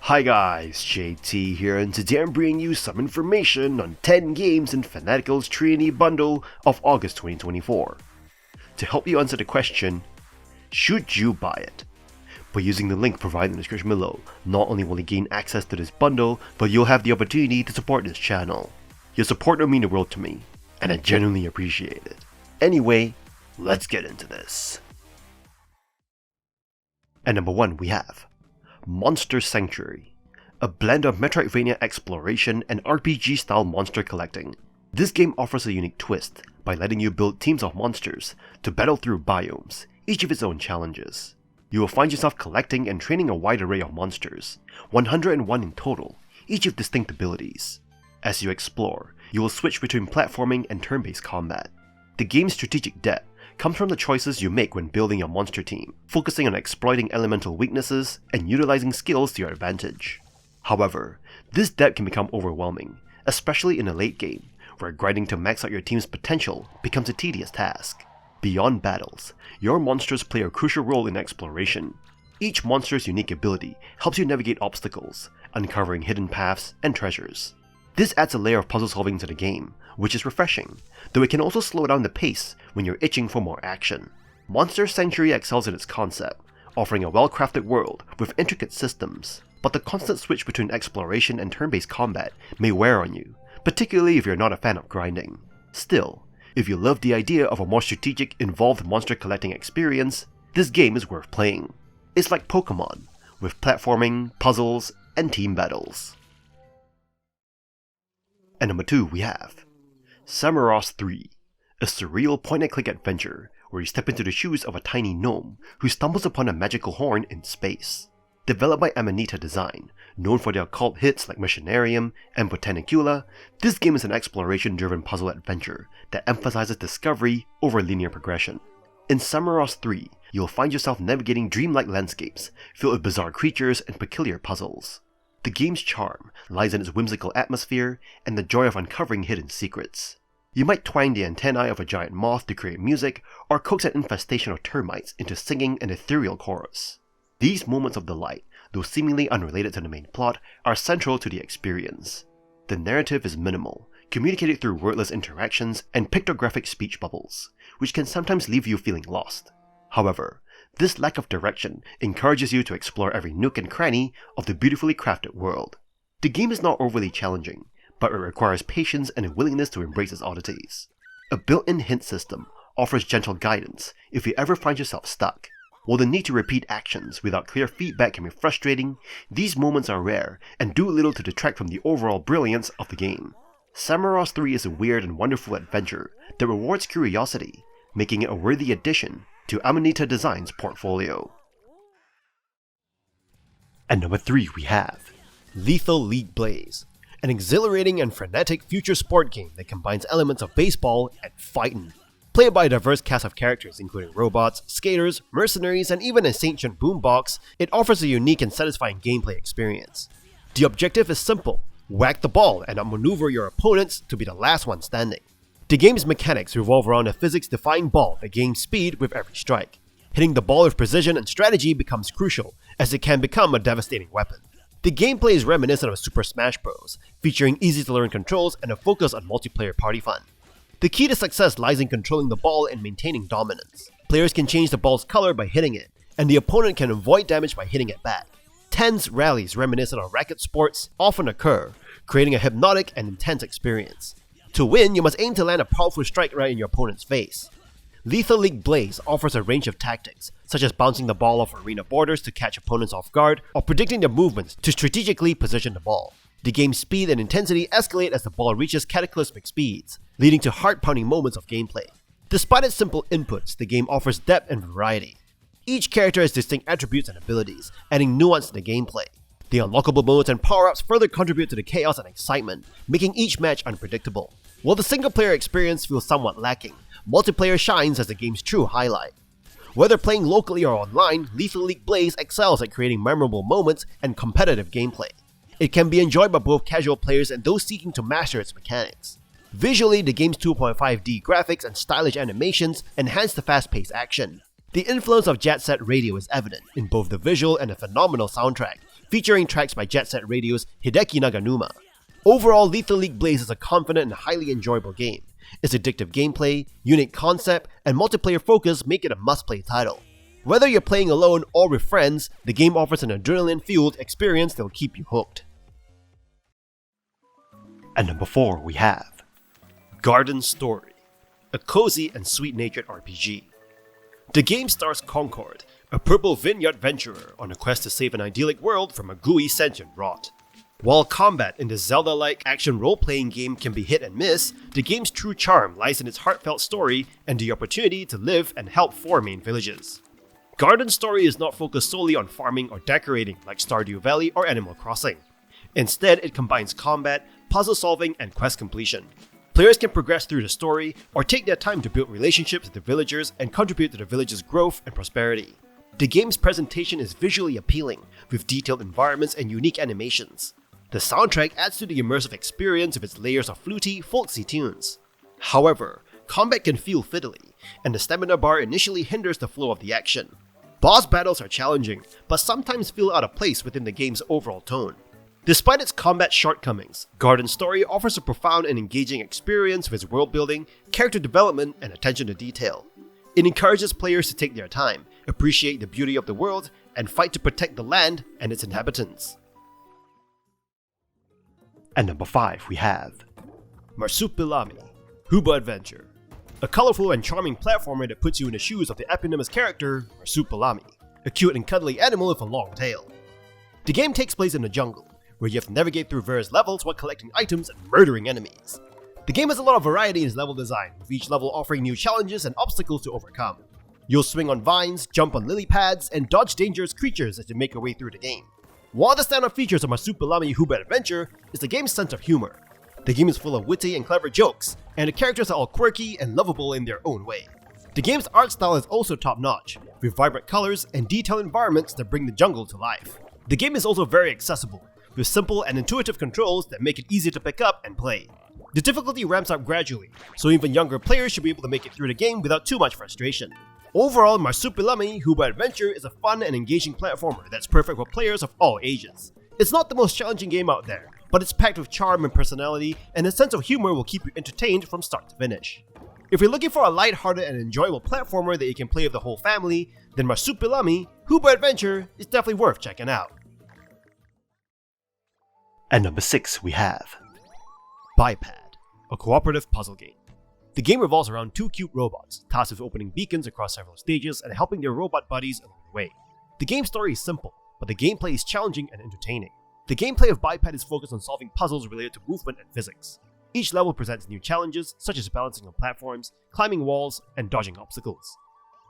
Hi guys, JT here, and today I'm bringing you some information on 10 games in Fanatical's Trinity Bundle of August 2024. To help you answer the question, should you buy it? By using the link provided in the description below, not only will you gain access to this bundle, but you'll have the opportunity to support this channel. Your support will mean the world to me, and I genuinely appreciate it. Anyway, let's get into this. At number 1 we have Monster Sanctuary, a blend of Metroidvania exploration and RPG-style monster collecting. This game offers a unique twist by letting you build teams of monsters to battle through biomes, each of its own challenges. You will find yourself collecting and training a wide array of monsters, 101 in total, each with distinct abilities. As you explore, you will switch between platforming and turn-based combat. The game's strategic depth comes from the choices you make when building your monster team, focusing on exploiting elemental weaknesses and utilizing skills to your advantage. However, this depth can become overwhelming, especially in a late game, where grinding to max out your team's potential becomes a tedious task. Beyond battles, your monsters play a crucial role in exploration. Each monster's unique ability helps you navigate obstacles, uncovering hidden paths and treasures. This adds a layer of puzzle solving to the game, which is refreshing, though it can also slow down the pace when you're itching for more action. Monster Sanctuary excels in its concept, offering a well-crafted world with intricate systems, but the constant switch between exploration and turn-based combat may wear on you, particularly if you're not a fan of grinding. Still, if you love the idea of a more strategic, involved monster collecting experience, this game is worth playing. It's like Pokemon, with platforming, puzzles, and team battles. At number 2 we have Samorost 3, a surreal point-and-click adventure where you step into the shoes of a tiny gnome who stumbles upon a magical horn in space. Developed by Amanita Design, known for their cult hits like Machinarium and Botanicula, this game is an exploration-driven puzzle adventure that emphasizes discovery over linear progression. In Samorost 3, you'll find yourself navigating dreamlike landscapes filled with bizarre creatures and peculiar puzzles. The game's charm lies in its whimsical atmosphere and the joy of uncovering hidden secrets. You might twang the antennae of a giant moth to create music, or coax an infestation of termites into singing an ethereal chorus. These moments of delight, though seemingly unrelated to the main plot, are central to the experience. The narrative is minimal, communicated through wordless interactions and pictographic speech bubbles, which can sometimes leave you feeling lost. However, this lack of direction encourages you to explore every nook and cranny of the beautifully crafted world. The game is not overly challenging, but it requires patience and a willingness to embrace its oddities. A built-in hint system offers gentle guidance if you ever find yourself stuck. While the need to repeat actions without clear feedback can be frustrating, these moments are rare and do little to detract from the overall brilliance of the game. Samorost 3 is a weird and wonderful adventure that rewards curiosity, making it a worthy addition to Amanita Design's portfolio. At number 3 we have Lethal League Blaze, an exhilarating and frenetic future sport game that combines elements of baseball and fighting. Played by a diverse cast of characters including robots, skaters, mercenaries, and even a sentient boombox, it offers a unique and satisfying gameplay experience. The objective is simple: whack the ball and outmaneuver your opponents to be the last one standing. The game's mechanics revolve around a physics-defying ball that gains speed with every strike. Hitting the ball with precision and strategy becomes crucial, as it can become a devastating weapon. The gameplay is reminiscent of Super Smash Bros., featuring easy-to-learn controls and a focus on multiplayer party fun. The key to success lies in controlling the ball and maintaining dominance. Players can change the ball's color by hitting it, and the opponent can avoid damage by hitting it back. Tense rallies reminiscent of racket sports often occur, creating a hypnotic and intense experience. To win, you must aim to land a powerful strike right in your opponent's face. Lethal League Blaze offers a range of tactics, such as bouncing the ball off arena borders to catch opponents off guard, or predicting their movements to strategically position the ball. The game's speed and intensity escalate as the ball reaches cataclysmic speeds, leading to heart-pounding moments of gameplay. Despite its simple inputs, the game offers depth and variety. Each character has distinct attributes and abilities, adding nuance to the gameplay. The unlockable modes and power-ups further contribute to the chaos and excitement, making each match unpredictable. While the single-player experience feels somewhat lacking, multiplayer shines as the game's true highlight. Whether playing locally or online, Lethal League Blaze excels at creating memorable moments and competitive gameplay. It can be enjoyed by both casual players and those seeking to master its mechanics. Visually, the game's 2.5D graphics and stylish animations enhance the fast-paced action. The influence of Jet Set Radio is evident in both the visual and the phenomenal soundtrack, featuring tracks by Jet Set Radio's Hideki Naganuma. Overall, Lethal League Blaze is a confident and highly enjoyable game. Its addictive gameplay, unique concept, and multiplayer focus make it a must-play title. Whether you're playing alone or with friends, the game offers an adrenaline-fueled experience that will keep you hooked. At number 4 we have Garden Story, a cozy and sweet-natured RPG. The game stars Concord, a purple vineyard venturer on a quest to save an idyllic world from a gooey sentient rot. While combat in the Zelda-like action role-playing game can be hit and miss, the game's true charm lies in its heartfelt story and the opportunity to live and help 4 main villages. Garden Story is not focused solely on farming or decorating like Stardew Valley or Animal Crossing. Instead, it combines combat, puzzle solving, and quest completion. Players can progress through the story or take their time to build relationships with the villagers and contribute to the village's growth and prosperity. The game's presentation is visually appealing, with detailed environments and unique animations. The soundtrack adds to the immersive experience with its layers of fluty, folksy tunes. However, combat can feel fiddly, and the stamina bar initially hinders the flow of the action. Boss battles are challenging, but sometimes feel out of place within the game's overall tone. Despite its combat shortcomings, Garden Story offers a profound and engaging experience with its world building, character development, and attention to detail. It encourages players to take their time, appreciate the beauty of the world, and fight to protect the land and its inhabitants. At number 5 we have MARSUPILAMI, HOOBADVENTURE, a colorful and charming platformer that puts you in the shoes of the eponymous character MARSUPILAMI, a cute and cuddly animal with a long tail. The game takes place in the jungle, where you have to navigate through various levels while collecting items and murdering enemies. The game has a lot of variety in its level design, with each level offering new challenges and obstacles to overcome. You'll swing on vines, jump on lily pads, and dodge dangerous creatures as you make your way through the game. One of the standout features of MARSUPILAMI HOOBADVENTURE is the game's sense of humor. The game is full of witty and clever jokes, and the characters are all quirky and lovable in their own way. The game's art style is also top-notch, with vibrant colors and detailed environments that bring the jungle to life. The game is also very accessible, with simple and intuitive controls that make it easy to pick up and play. The difficulty ramps up gradually, so even younger players should be able to make it through the game without too much frustration. Overall, MARSUPILAMI HOOBADVENTURE is a fun and engaging platformer that's perfect for players of all ages. It's not the most challenging game out there, but it's packed with charm and personality, and a sense of humor will keep you entertained from start to finish. If you're looking for a light-hearted and enjoyable platformer that you can play with the whole family, then MARSUPILAMI HOOBADVENTURE is definitely worth checking out. At number 6 we have Biped, a cooperative puzzle game. The game revolves around 2 cute robots, tasked with opening beacons across several stages and helping their robot buddies along the way. The game's story is simple, but the gameplay is challenging and entertaining. The gameplay of Biped is focused on solving puzzles related to movement and physics. Each level presents new challenges, such as balancing on platforms, climbing walls, and dodging obstacles.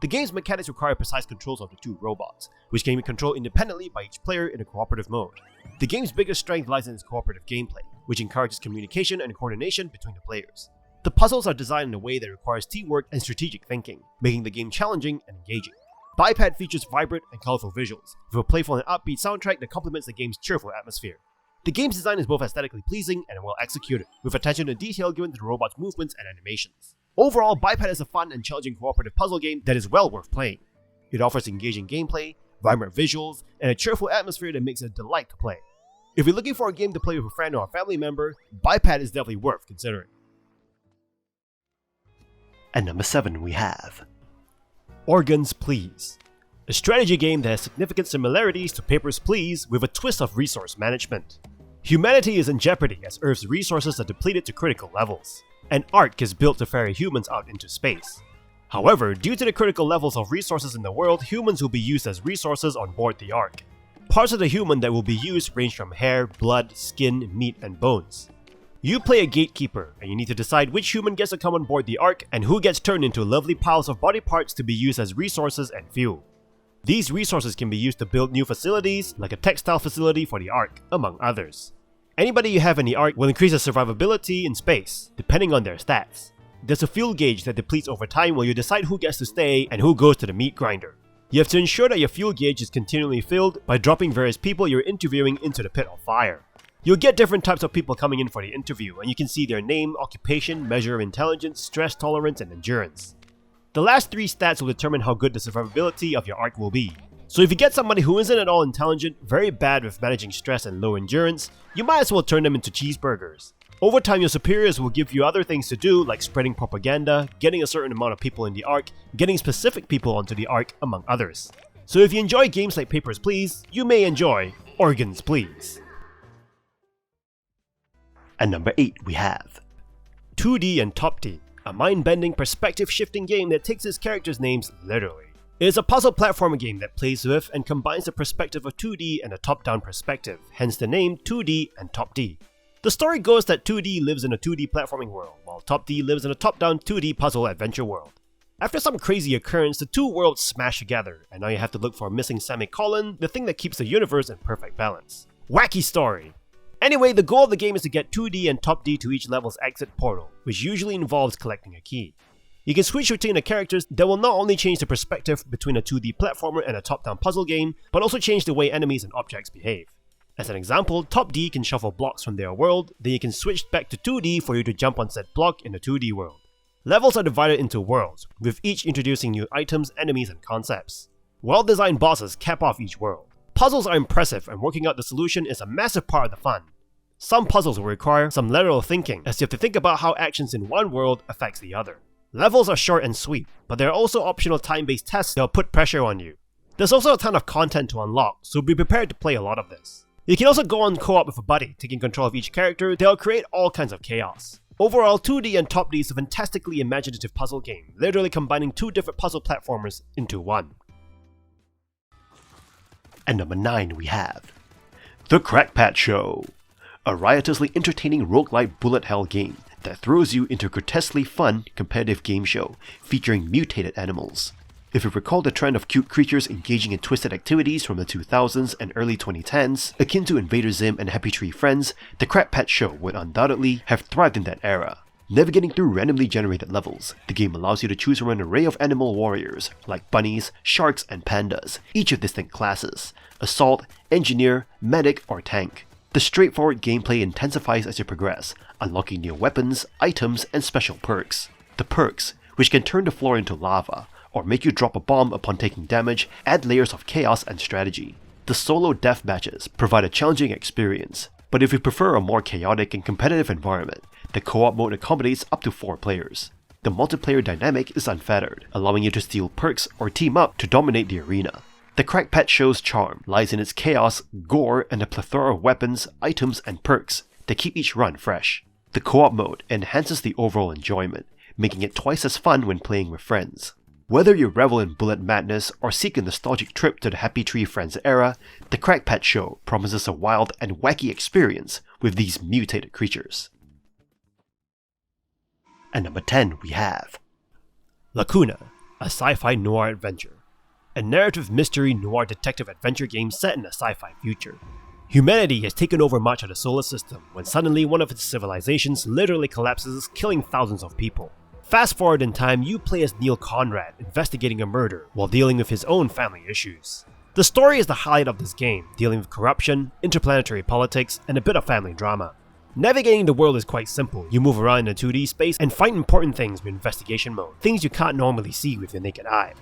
The game's mechanics require precise controls of the 2 robots, which can be controlled independently by each player in a cooperative mode. The game's biggest strength lies in its cooperative gameplay, which encourages communication and coordination between the players. The puzzles are designed in a way that requires teamwork and strategic thinking, making the game challenging and engaging. Biped features vibrant and colorful visuals, with a playful and upbeat soundtrack that complements the game's cheerful atmosphere. The game's design is both aesthetically pleasing and well executed, with attention to detail given to the robot's movements and animations. Overall, Biped is a fun and challenging cooperative puzzle game that is well worth playing. It offers engaging gameplay, vibrant visuals, and a cheerful atmosphere that makes it a delight to play. If you're looking for a game to play with a friend or a family member, Biped is definitely worth considering. At number 7 we have Organs Please, a strategy game that has significant similarities to Papers, Please with a twist of resource management. Humanity is in jeopardy as Earth's resources are depleted to critical levels. An Ark is built to ferry humans out into space. However, due to the critical levels of resources in the world, humans will be used as resources on board the Ark. Parts of the human that will be used range from hair, blood, skin, meat, and bones. You play a gatekeeper, and you need to decide which human gets to come on board the Ark and who gets turned into lovely piles of body parts to be used as resources and fuel. These resources can be used to build new facilities, like a textile facility for the Ark, among others. Anybody you have in the Ark will increase their survivability in space, depending on their stats. There's a fuel gauge that depletes over time while you decide who gets to stay and who goes to the meat grinder. You have to ensure that your fuel gauge is continually filled by dropping various people you're interviewing into the pit of fire. You'll get different types of people coming in for the interview, and you can see their name, occupation, measure of intelligence, stress tolerance, and endurance. The last 3 stats will determine how good the survivability of your Ark will be, So if you get somebody who isn't at all intelligent, very bad with managing stress and low endurance, you might as well turn them into cheeseburgers. Over time, your superiors will give you other things to do like spreading propaganda, getting a certain amount of people in the Ark, getting specific people onto the Ark, among others. So if you enjoy games like Papers, Please, you may enjoy Organs, Please. At number 8 we have Toodee and Topdee, a mind-bending, perspective-shifting game that takes its characters' names literally. It is a puzzle platformer game that plays with and combines the perspective of 2D and a top-down perspective, hence the name Toodee and Topdee. The story goes that 2D lives in a 2D platforming world, while Topdee lives in a top-down 2D puzzle adventure world. After some crazy occurrence, the two worlds smash together, and now you have to look for a missing semicolon, the thing that keeps the universe in perfect balance. Wacky story! Anyway, the goal of the game is to get 2D and Topdee to each level's exit portal, which usually involves collecting a key. You can switch between the characters that will not only change the perspective between a 2D platformer and a top-down puzzle game, but also change the way enemies and objects behave. As an example, Topdee can shuffle blocks from their world, then you can switch back to 2D for you to jump on said block in the 2D world. Levels are divided into worlds, with each introducing new items, enemies, and concepts. Well-designed bosses cap off each world. Puzzles are impressive, and working out the solution is a massive part of the fun. Some puzzles will require some lateral thinking, as you have to think about how actions in one world affects the other. Levels are short and sweet, but there are also optional time-based tests that will put pressure on you. There's also a ton of content to unlock, so be prepared to play a lot of this. You can also go on co-op with a buddy, taking control of each character that will create all kinds of chaos. Overall, 2D and Topdee is a fantastically imaginative puzzle game, literally combining two different puzzle platformers into one. At number 9 we have The Crackpet Show, a riotously entertaining roguelike bullet hell game that throws you into a grotesquely fun, competitive game show featuring mutated animals. If you recall the trend of cute creatures engaging in twisted activities from the 2000s and early 2010s, akin to Invader Zim and Happy Tree Friends, the Crackpet Show would undoubtedly have thrived in that era. Navigating through randomly generated levels, the game allows you to choose from an array of animal warriors, like bunnies, sharks, and pandas, each of distinct classes: assault, engineer, medic, or tank. The straightforward gameplay intensifies as you progress, unlocking new weapons, items, and special perks. The perks, which can turn the floor into lava, or make you drop a bomb upon taking damage, add layers of chaos and strategy. The solo death matches provide a challenging experience, but if you prefer a more chaotic and competitive environment, the co-op mode accommodates up to 4 players. The multiplayer dynamic is unfettered, allowing you to steal perks or team up to dominate the arena. The Crackpet Show's charm lies in its chaos, gore, and a plethora of weapons, items, and perks that keep each run fresh. The co-op mode enhances the overall enjoyment, making it twice as fun when playing with friends. Whether you revel in bullet madness or seek a nostalgic trip to the Happy Tree Friends era, the Crackpet Show promises a wild and wacky experience with these mutated creatures. At number 10 we have Lacuna, a sci-fi noir adventure. A narrative mystery noir detective adventure game set in a sci-fi future. Humanity has taken over much of the solar system when suddenly one of its civilizations literally collapses, killing thousands of people. Fast forward in time, you play as Neil Conrad investigating a murder while dealing with his own family issues. The story is the highlight of this game, dealing with corruption, interplanetary politics, and a bit of family drama. Navigating the world is quite simple. You move around in a 2D space and find important things with investigation mode, things you can't normally see with your naked eye.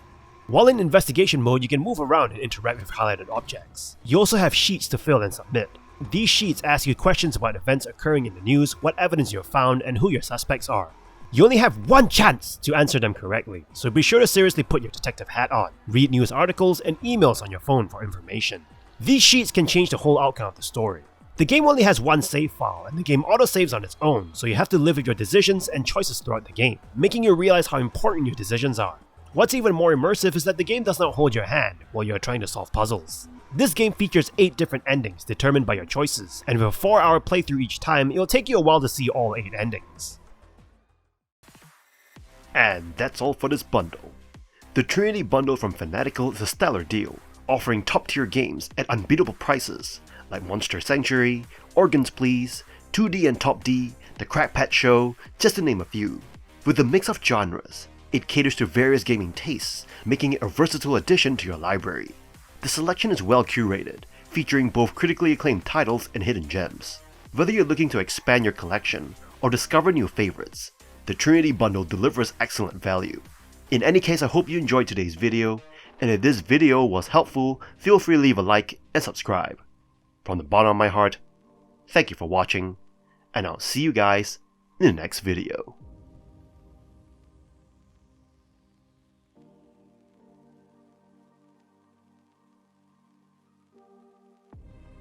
While in investigation mode, you can move around and interact with highlighted objects. You also have sheets to fill and submit. These sheets ask you questions about events occurring in the news, what evidence you have found, and who your suspects are. You only have one chance to answer them correctly, so be sure to seriously put your detective hat on. Read news articles and emails on your phone for information. These sheets can change the whole outcome of the story. The game only has one save file, and the game autosaves on its own, so you have to live with your decisions and choices throughout the game, making you realize how important your decisions are. What's even more immersive is that the game does not hold your hand while you are trying to solve puzzles. This game features 8 different endings determined by your choices, and with a 4-hour playthrough each time, it will take you a while to see all 8 endings. And that's all for this bundle. The Trinity Bundle from Fanatical is a stellar deal, offering top-tier games at unbeatable prices like Monster Sanctuary, Organs Please, 2D and Topdee, The Crackpet Show, just to name a few. With a mix of genres, it caters to various gaming tastes, making it a versatile addition to your library. The selection is well curated, featuring both critically acclaimed titles and hidden gems. Whether you're looking to expand your collection or discover new favorites, the Trinity Bundle delivers excellent value. In any case, I hope you enjoyed today's video, And if this video was helpful, feel free to leave a like and subscribe. From the bottom of my heart, thank you for watching, and I'll see you guys in the next video.